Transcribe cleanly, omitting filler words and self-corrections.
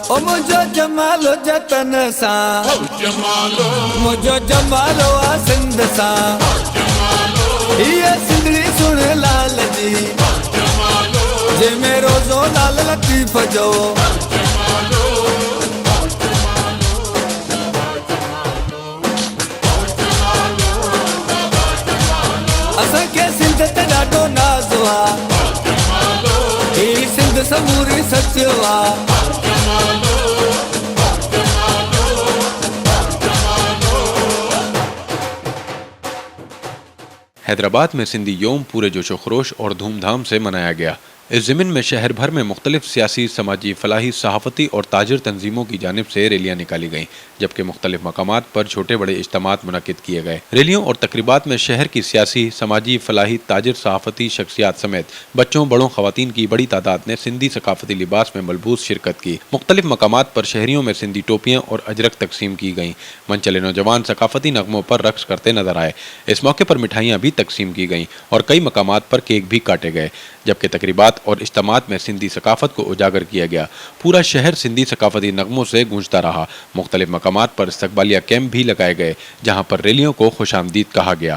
ओ मुझो जमालो जतन सा, मुझो जमालो आ सिंध सा, ये सिंधड़ी सुन लाल जी, जे मेरो जो लाल लतीफ जो। असां के सिंध ते ॾाढो नाज़ हुआ, ही सिंध समूरी सच हुआ। हैदराबाद में सिंधी योम पूरे जोशो खरोश और धूमधाम से मनाया गया। इस ज़िमन में शहर भर में मुख्तलिफ सियासी, समाजी, फलाही, सहाफ़ती और ताजिर तंजीमों की जानिब से रैलियाँ निकाली गईं, जबकि मुख्तलिफ मकामात पर छोटे बड़े इज्तिमात मुनक़िद किए गए। रैलियों और तकरीबात में शहर की सियासी, समाजी, फलाही, ताजिर, सहाफ़ती शख्सियात समेत बच्चों, बड़ों, ख़वातीन की बड़ी तादाद ने सिंधी सकाफ़ती लिबास में मलबूस शिरकत की। मुख्तलिफ मकामात पर शहरियों में सिंधी टोपियाँ और अजरक तकसीम की गईं। मंचले नौजवान सकाफ़ती नगमों पर रक्स करते नजर आए। इस मौके पर मिठाइयाँ भी तकसीम की गईं और कई मकामात पर केक भी काटे गए, जबकि तकरीबात और इज्तिमात में सिंधी सकाफत को उजागर किया गया। पूरा शहर सिंधी सकाफती नगमों से गूंजता रहा। मुख्तलिफ मकामात पर इस्तकबालिया कैंप भी लगाए गए, जहां पर रैलियों को खुशामदीद कहा गया।